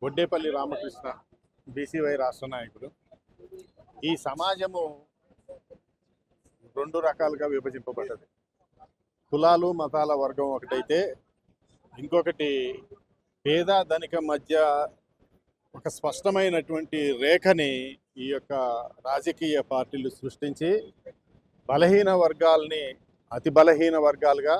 Vaddepalli Ramakrishna, BCY రాష్ట్ర నాయకుడు. ఈ సమాజము రెండు రకాలుగా విభజింపబడ్డది. కులాలు మతాల వర్గం ఒకటైతే, ఇంకొకటి పేద ధనిక మధ్య ఒక స్పష్టమైనటువంటి రేఖని ఈ యొక్క రాజకీయ పార్టీలు సృష్టించి బలహీన వర్గాల్ని అతి బలహీన వర్గాలుగా,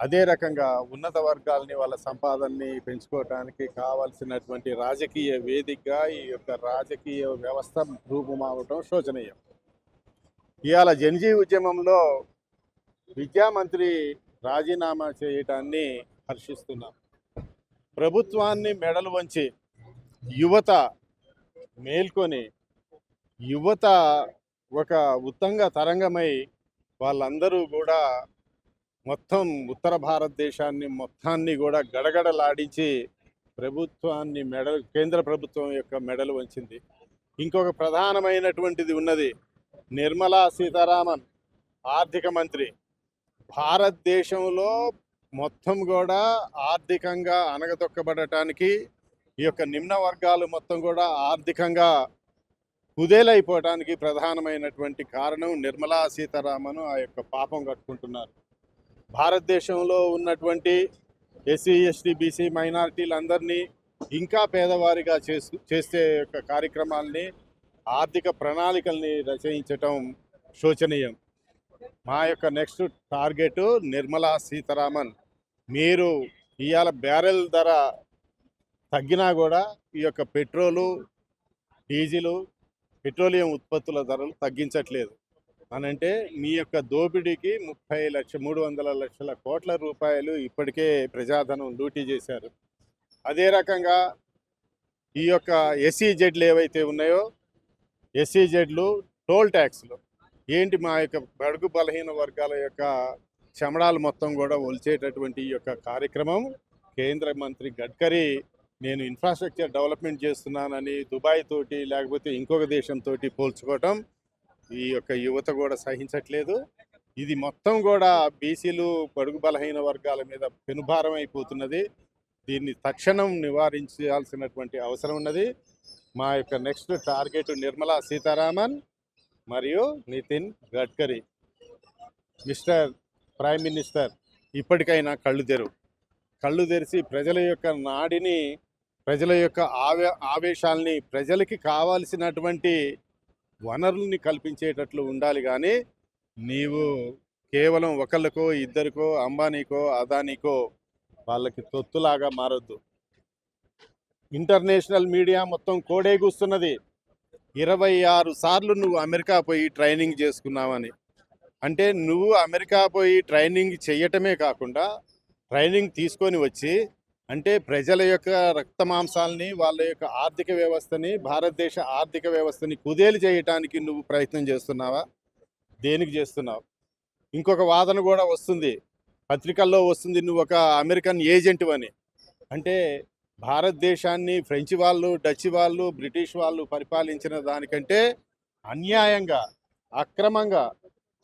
అదే రకంగా ఉన్నత వర్గాలని వాళ్ళ సంపాదనని పెంచుకోవడానికి కావాల్సినటువంటి రాజకీయ వేదికగా ఈ యొక్క రాజకీయ వ్యవస్థ రూపుమావటం శోచనీయం. ఇవాళ జనజీ ఉద్యమంలో విద్యామంత్రి రాజీనామా చేయటాన్ని హర్షిస్తున్నాం. ప్రభుత్వాన్ని మెడలు వంచి యువత మేల్కొని, యువత ఒక ఉత్తంగ తరంగమై వాళ్ళందరూ కూడా మొత్తం ఉత్తర భారతదేశాన్ని మొత్తాన్ని కూడా గడగడలాడించి ప్రభుత్వాన్ని కేంద్ర ప్రభుత్వం యొక్క మెడలు వంచింది. ఇంకొక ప్రధానమైనటువంటిది ఉన్నది. నిర్మలా సీతారామన్ ఆర్థిక మంత్రి భారతదేశంలో మొత్తం కూడా ఆర్థికంగా అణగదొక్కబడటానికి, ఈ యొక్క నిమ్న వర్గాలు మొత్తం కూడా ఆర్థికంగా కుదేలైపోవటానికి ప్రధానమైనటువంటి కారణం నిర్మలా సీతారామన్ ఆ యొక్క పాపం కట్టుకుంటున్నారు. భారతదేశంలో ఉన్నటువంటి ఎస్సీ ఎస్టీ బీసీ మైనారిటీలందరినీ ఇంకా పేదవారిగా చేసే యొక్క కార్యక్రమాల్ని, ఆర్థిక ప్రణాళికల్ని రచయించటం శోచనీయం. మా యొక్క నెక్స్ట్ టార్గెట్ నిర్మలా సీతారామన్. మీరు ఇవాళ బ్యారెల్ ధర తగ్గినా కూడా ఈ యొక్క పెట్రోలు, డీజిలు, పెట్రోలియం ఉత్పత్తుల ధరలు తగ్గించట్లేదు. అనంటే మీ యొక్క దోపిడీకి 300 లక్షల కోట్ల రూపాయలు ఇప్పటికే ప్రజాధనం లూటీ చేశారు. అదే రకంగా ఈ యొక్క ఎస్సీజెడ్లు ఏవైతే ఉన్నాయో, ఎస్సీజెడ్లు టోల్ ట్యాక్స్లు ఏంటి, మా యొక్క బడుగు బలహీన వర్గాల యొక్క చెమడాలు మొత్తం కూడా ఒలిచేటటువంటి ఈ యొక్క కార్యక్రమం కేంద్ర మంత్రి గడ్కరీ నేను ఇన్ఫ్రాస్ట్రక్చర్ డెవలప్మెంట్ చేస్తున్నానని దుబాయ్ తోటి లేకపోతే ఇంకొక దేశంతో పోల్చుకోవటం ఈ యొక్క యువత కూడా సహించట్లేదు. ఇది మొత్తం కూడా బీసీలు బడుగు బలహీన వర్గాల మీద పెనుభారం అయిపోతున్నది. దీన్ని తక్షణం నివారించాల్సినటువంటి అవసరం ఉన్నది. మా యొక్క నెక్స్ట్ టార్గెట్ నిర్మలా సీతారామన్ మరియు Nitin Gadkari. Mister prime minister, ఇప్పటికైనా కళ్ళు తెరిచి ప్రజల యొక్క నాడిని, ప్రజల యొక్క ఆవేశాల్ని, ప్రజలకి కావాల్సినటువంటి వనరుల్ని కల్పించేటట్లు ఉండాలి. కానీ నీవు కేవలం ఒకళ్ళకో ఇద్దరికో, అంబానీకో అదానీకో వాళ్ళకి తొత్తులాగా మారొద్దు. ఇంటర్నేషనల్ మీడియా మొత్తం కోడేగూస్తున్నది. 26 సార్లు నువ్వు అమెరికా పోయి ట్రైనింగ్ చేసుకున్నావని. అంటే నువ్వు అమెరికా పోయి ట్రైనింగ్ చేయటమే కాకుండా ట్రైనింగ్ తీసుకొని వచ్చి, అంటే ప్రజల యొక్క రక్త మాంసాలని, వాళ్ళ యొక్క ఆర్థిక వ్యవస్థని, భారతదేశ ఆర్థిక వ్యవస్థని కుదేలు చేయటానికి నువ్వు ప్రయత్నం చేస్తున్నావా? దేనికి చేస్తున్నావు? ఇంకొక వాదన కూడా వస్తుంది, పత్రికల్లో వస్తుంది, నువ్వు ఒక అమెరికన్ ఏజెంట్ అని. అంటే భారతదేశాన్ని ఫ్రెంచ్ వాళ్ళు, డచ్ వాళ్ళు, బ్రిటిష్ వాళ్ళు పరిపాలించిన దానికంటే అన్యాయంగా, అక్రమంగా,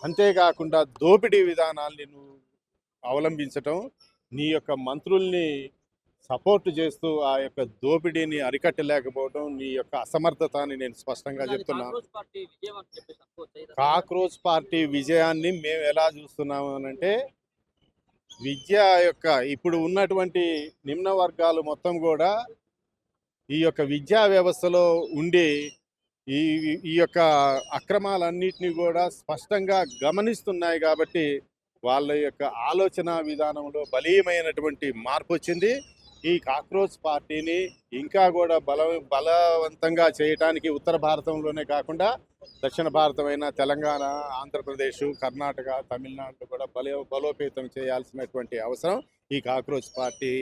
అంతేకాకుండా దోపిడీ విధానాల్ని నువ్వు అవలంబించటం, నీ యొక్క మంత్రుల్ని సపోర్ట్ చేస్తూ ఆ యొక్క దోపిడీని అరికట్టలేకపోవడం నీ యొక్క అసమర్థత అని నేను స్పష్టంగా చెప్తున్నాను. కాక్రోచ్ పార్టీ విజయాన్ని మేము ఎలా చూస్తున్నాము అనంటే, విద్య యొక్క ఇప్పుడు ఉన్నటువంటి నిమ్న వర్గాలు మొత్తం కూడా ఈ యొక్క విద్యా వ్యవస్థలో ఉండి ఈ ఈ యొక్క అక్రమాలన్నింటినీ కూడా స్పష్టంగా గమనిస్తున్నాయి. కాబట్టి వాళ్ళ యొక్క ఆలోచన విధానంలో బలీయమైనటువంటి మార్పు వచ్చింది. ఈ కాక్రోచ్ పార్టీని ఇంకా కూడా బలవంతంగా చేయటానికి ఉత్తర భారతంలోనే కాకుండా దక్షిణ భారతమైన తెలంగాణ, ఆంధ్రప్రదేశ్, కర్ణాటక, తమిళనాడు కూడా బలోపేతం చేయాల్సినటువంటి అవసరం ఈ కాక్రోచ్ పార్టీ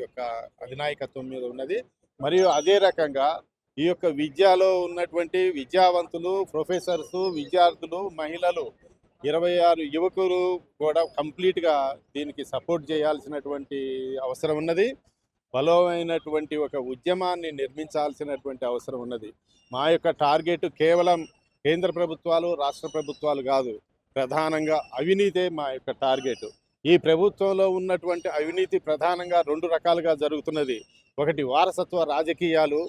యొక్క అధినాయకత్వం మీద ఉన్నది. మరియు అదే రకంగా ఈ యొక్క విద్యలో ఉన్నటువంటి విద్యావంతులు, ప్రొఫెసర్స్, విద్యార్థులు, మహిళలు, 26 యువకులు కూడా కంప్లీట్గా దీనికి సపోర్ట్ చేయాల్సినటువంటి అవసరం ఉన్నది. బలమైనటువంటి ఒక ఉద్యమాన్ని నిర్మించాల్సినటువంటి అవసరం ఉన్నది. మా యొక్క టార్గెట్ కేవలం కేంద్ర ప్రభుత్వాలు, రాష్ట్ర ప్రభుత్వాలు కాదు, ప్రధానంగా అవినీతే మా యొక్క టార్గెట్. ఈ ప్రభుత్వంలో ఉన్నటువంటి అవినీతి ప్రధానంగా 2 రకాలుగా జరుగుతున్నది. ఒకటి వారసత్వ రాజకీయాలు,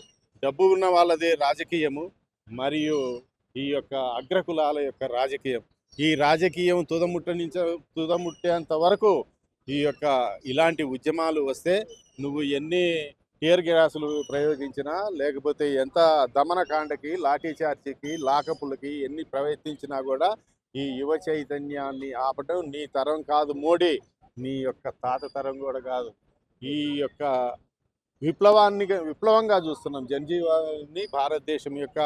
డబ్బు ఉన్న వాళ్ళదే రాజకీయము, మరియు ఈ యొక్క అగ్రకులాల యొక్క రాజకీయం. ఈ రాజకీయం తుదముట్టేంత వరకు ఈ యొక్క ఇలాంటి ఉద్యమాలు వస్తే నువ్వు ఎన్ని టియర్ గ్యాసులు ప్రయోగించినా, లేకపోతే ఎంత దమనకాండకి, లాఠీ చార్జీకి, లాకపులకి ఎన్ని ప్రయత్నించినా కూడా ఈ యువ చైతన్యాన్ని ఆపటం నీ తరం కాదు మోడీ, నీ యొక్క తాత తరం కూడా కాదు. ఈ యొక్క విప్లవంగా చూస్తున్నాం. జనజీవాన్ని భారతదేశం యొక్క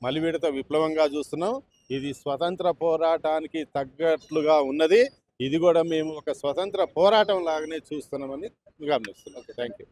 మలివిడత విప్లవంగా చూస్తున్నాం. ఇది స్వతంత్ర పోరాటానికి తగ్గట్లుగా ఉన్నది. ఇది కూడా మేము ఒక స్వతంత్ర పోరాటం లాగానే చూస్తున్నామని గమనిస్తున్నాం. Okay, thank you.